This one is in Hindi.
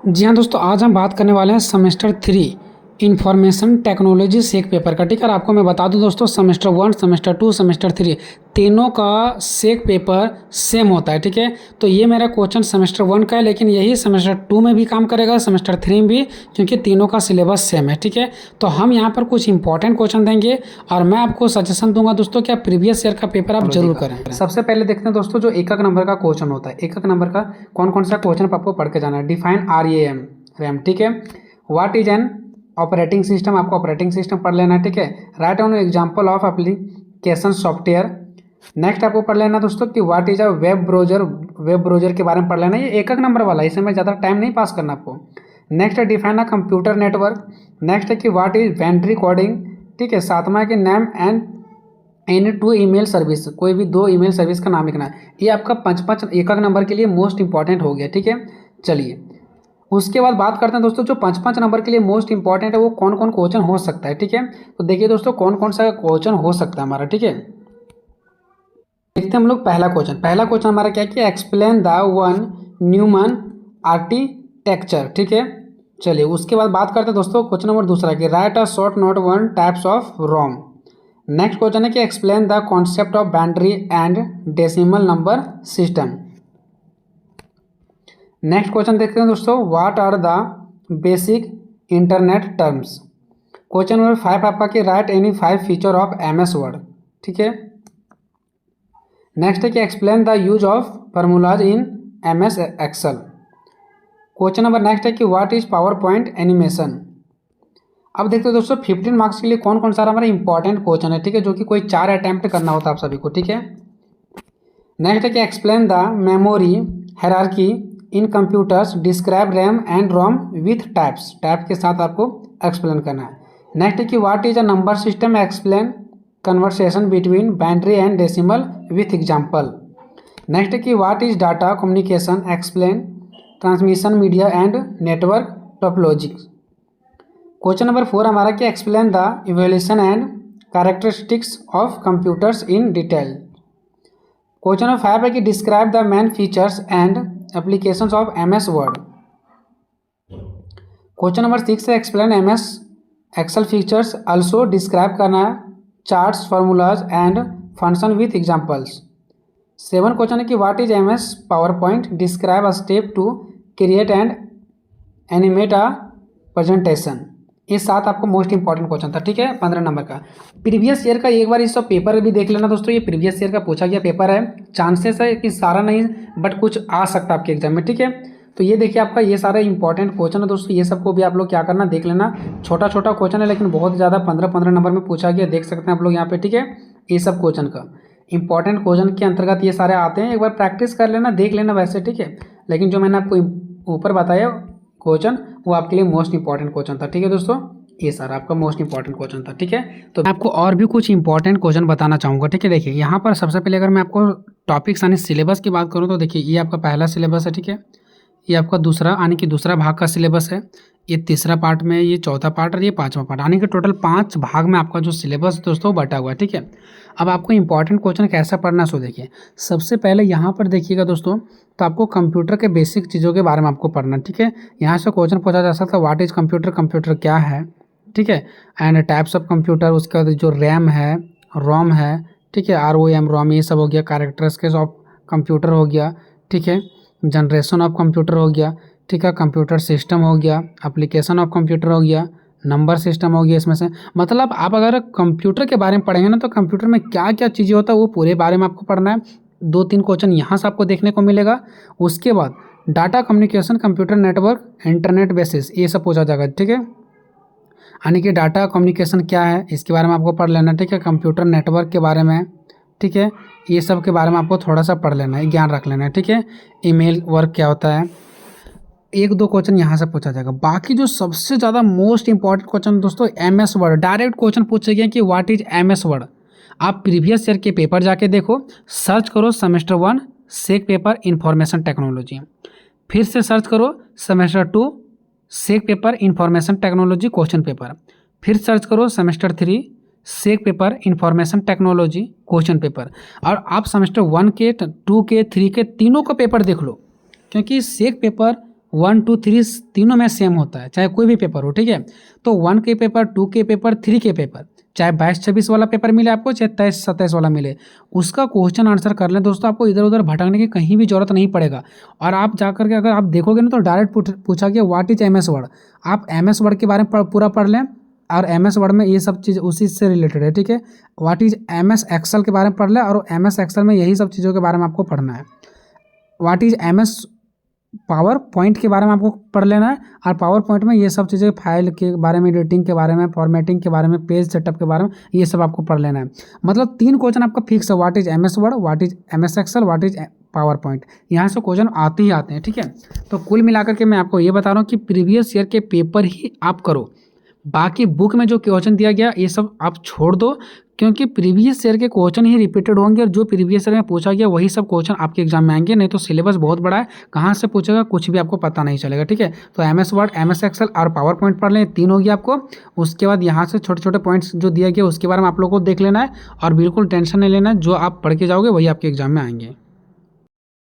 जी हाँ दोस्तों, आज हम बात करने वाले हैं सेमेस्टर 3 इंफॉर्मेशन टेक्नोलॉजी सेक पेपर का। ठीक है, और आपको मैं बता दूं दोस्तों, सेमेस्टर 1, सेमेस्टर 2, सेमेस्टर 3 तीनों का सेक पेपर सेम होता है। ठीक है, तो ये मेरा क्वेश्चन सेमेस्टर 1 का है, लेकिन यही सेमेस्टर 2 में भी काम करेगा, सेमेस्टर 3 में भी, क्योंकि तीनों का सिलेबस सेम है। ठीक है, तो हम यहाँ पर कुछ इंपॉर्टेंट क्वेश्चन देंगे और मैं आपको सजेशन दूंगा दोस्तों कि आप प्रीवियस ईयर का पेपर आप जरूर करें। सबसे पहले देखते हैं दोस्तों, जो एक नंबर का क्वेश्चन होता है, एक नंबर का कौन कौन सा क्वेश्चन आपको पढ़ के जाना है। Define RAM. ठीक है, what is an operating system, आपको ऑपरेटिंग सिस्टम पढ़ लेना है। ठीक है, right on example of application software. Next आपको पढ़ लेना दोस्तों कि what is a web browser के बारे में पढ़ लेना। ये एक नंबर वाला है, इसमें ज़्यादा टाइम नहीं पास करना आपको। नेक्स्ट है define a computer network. Next है कि व्हाट इज बाइनरी कोडिंग। ठीक है, सातवां है कि name and any two email service, कोई भी दो ईमेल सर्विस का नाम लिखना है। ये आपका पाँच एक नंबर के लिए मोस्ट इंपॉर्टेंट हो गया। ठीक है, चलिए उसके बाद बात करते हैं दोस्तों, जो पाँच नंबर के लिए मोस्ट इंपॉर्टेंट है वो कौन कौन क्वेश्चन हो सकता है। ठीक है, तो देखिए दोस्तों कौन कौन सा क्वेश्चन हो सकता है हमारा। ठीक है, देखते हैं हम लोग पहला क्वेश्चन हमारा क्या किया, explain the von Neumann architecture. ठीक है, चलिए उसके बाद बात करते हैं दोस्तों क्वेश्चन नंबर दूसरा कि write a short note on types of ROM. Next question है कि explain the concept of binary and decimal number system. Next question देखते हैं दोस्तों, what are the basic internet terms. Question number 5 आपका कि write any 5 feature of MS word. ठीक है, नेक्स्ट है कि explain the use of formulas in MS Excel. Question number next है कि what is power point animation. अब देखते हैं दोस्तों 15 मार्क्स के लिए कौन कौन सा हमारा इंपॉर्टेंट क्वेश्चन है। ठीक है, जो कि कोई 4 अटैम्प्ट करना होता है आप सभी को। ठीक है, नेक्स्ट है कि explain the memory hierarchy in computers, describe RAM and ROM with type के साथ आपको एक्सप्लेन करना है। नेक्स्ट है कि what is a number system, explain conversation between binary and decimal with example. Next है कि what is data communication, explain transmission media and network topology. Question number 4 हमारा कि explain the evolution and characteristics of computers in detail. Question number 5 है कि describe the main features and applications of MS word. Question number 6 है explain MS Excel features, also describe करना है charts, formulas and function with examples. 7 question है कि what is MS PowerPoint, describe a step to create and animate a presentation. ये 7 आपको मोस्ट इंपॉर्टेंट क्वेश्चन था। ठीक है, 15 नंबर का प्रीवियस ईयर का एक बार इस पेपर भी देख लेना दोस्तों। ये प्रीवियस ईयर का पूछा गया पेपर है, चांसेस है कि सारा नहीं बट कुछ आ सकता है आपके एग्जाम में। ठीक है, तो ये देखिए आपका ये सारे इंपॉर्टेंट क्वेश्चन है दोस्तों, ये सबको भी आप लोग क्या करना देख लेना। छोटा छोटा क्वेश्चन है लेकिन बहुत ज़्यादा 15 नंबर में पूछा गया, देख सकते हैं आप लोग यहाँ पे। ठीक है, ये सब क्वेश्चन का इंपॉर्टेंट क्वेश्चन के अंतर्गत ये सारे आते हैं, एक बार प्रैक्टिस कर लेना, देख लेना वैसे। ठीक है, लेकिन जो मैंने आपको ऊपर बताया क्वेश्चन वो आपके लिए मोस्ट इंपॉर्टेंट क्वेश्चन था। ठीक है दोस्तों, ये सारा आपका मोस्ट इंपॉर्टेंट क्वेश्चन था। ठीक है, तो मैं आपको और भी कुछ इंपॉर्टेंट क्वेश्चन बताना चाहूँगा। ठीक है, देखिए यहाँ पर सबसे पहले अगर मैं आपको टॉपिक्स यानी सिलेबस की बात करूँ तो देखिए ये आपका पहला सिलेबस है। ठीक है, ये आपका दूसरा यानी कि दूसरा भाग का सिलेबस है, ये तीसरा पार्ट में, ये चौथा पार्ट और ये पाँचवा पार्ट, यानी कि टोटल 5 भाग में आपका जो सिलेबस दोस्तों बटा हुआ है। ठीक है, अब आपको इंपॉर्टेंट क्वेश्चन कैसा पढ़ना सो देखिए, सबसे पहले यहाँ पर देखिएगा दोस्तों, तो आपको कंप्यूटर के बेसिक चीज़ों के बारे में आपको पढ़ना। ठीक है, यहाँ से क्वेश्चन पूछा जा सकता है व्हाट इज कंप्यूटर, कंप्यूटर क्या है। ठीक है, एंड टाइप्स ऑफ कंप्यूटर, उसके बाद जो रैम है, रोम है। ठीक है, ROM रोम ये सब हो गया, कैरेक्टरिस्टिक्स ऑफ कंप्यूटर हो गया। ठीक है, जनरेशन ऑफ कंप्यूटर हो गया। ठीक है, कंप्यूटर सिस्टम हो गया, एप्लीकेशन ऑफ कंप्यूटर हो गया, नंबर सिस्टम हो गया। इसमें से मतलब आप अगर कंप्यूटर के बारे में पढ़ेंगे ना तो कंप्यूटर में क्या क्या चीज़ें होता है वो पूरे बारे में आपको पढ़ना है। 2-3 क्वेश्चन यहाँ से आपको देखने को मिलेगा। उसके बाद data communication, computer network, internet basis, ये सब पूछा जाएगा। ठीक है, यानी कि डाटा कम्युनिकेशन क्या है इसके बारे में आपको पढ़ लेना। ठीक है, कंप्यूटर नेटवर्क के बारे में, ठीक है, ये सब के बारे में आपको थोड़ा सा पढ़ लेना है, ज्ञान रख लेना है। ठीक है, ईमेल वर्क क्या होता है, 1-2 क्वेश्चन यहाँ से पूछा जाएगा। बाकी जो सबसे ज़्यादा मोस्ट इंपॉर्टेंट क्वेश्चन दोस्तों MS वर्ड, डायरेक्ट क्वेश्चन पूछे गए कि व्हाट इज MS वर्ड। आप प्रीवियस ईयर के पेपर जाके देखो, सर्च करो सेमेस्टर 1 सेक पेपर इंफॉर्मेशन टेक्नोलॉजी, फिर से सर्च करो सेमेस्टर 2 सेक paper information technology question paper, फिर सर्च करो सेमेस्टर 3 सेक paper information technology question paper, और आप सेमेस्टर 1 के 2 के 3 के तीनों का पेपर देख लो, क्योंकि सेक पेपर 1 2 3 तीनों में सेम होता है, चाहे कोई भी पेपर हो, ठीक है। तो 1 के पेपर, 2 के पेपर, 3 के पेपर, चाहे 22-26 वाला पेपर मिले आपको, चाहे 23-27 वाला मिले, उसका क्वेश्चन आंसर कर लें दोस्तों, आपको इधर उधर भटकने की कहीं भी जरूरत नहीं पड़ेगा। और आप जाकर के अगर आप देखोगे ना तो डायरेक्ट पूछा गया what is M S word, आप एम एस वर्ड के बारे में पूरा पढ़ लें, और एम एस वर्ड में ये सब चीज़ उसी से रिलेटेड है, ठीक है। What is M S Excel के बारे में पढ़ लें, और एम एस एक्सेल में यही सब चीज़ों के बारे में आपको पढ़ना है। What is M S PowerPoint के बारे में आपको पढ़ लेना है, और पावर पॉइंट में ये सब चीज़ें फाइल के बारे में, एडिटिंग के बारे में, फॉर्मेटिंग के बारे में, पेज सेटअप के बारे में, ये सब आपको पढ़ लेना है। मतलब 3 क्वेश्चन आपका फिक्स है, what is M S word, what is M S Excel, what is PowerPoint, यहाँ से क्वेश्चन आते ही आते हैं, ठीक है। तो कुल मिलाकर के मैं आपको ये बता रहा हूँ कि प्रीवियस ईयर के पेपर ही आप करो, बाकी बुक में जो क्वेश्चन दिया गया ये सब आप छोड़ दो, क्योंकि प्रीवियस ईयर के क्वेश्चन ही रिपीटेड होंगे, और जो प्रीवियस ईयर में पूछा गया वही सब क्वेश्चन आपके एग्जाम में आएंगे। नहीं तो सिलेबस बहुत बड़ा है, कहाँ से पूछेगा कुछ भी आपको पता नहीं चलेगा, ठीक है। तो M S word, M S Excel और पावर पॉइंट पढ़ लें, 3 होगी आपको। उसके बाद यहाँ से छोटे छोटे पॉइंट्स जो दिया गया उसके बारे में आप लोगों को देख लेना है, और बिल्कुल टेंशन नहीं लेना है, जो आप पढ़ के जाओगे वही आपके एग्जाम में आएंगे।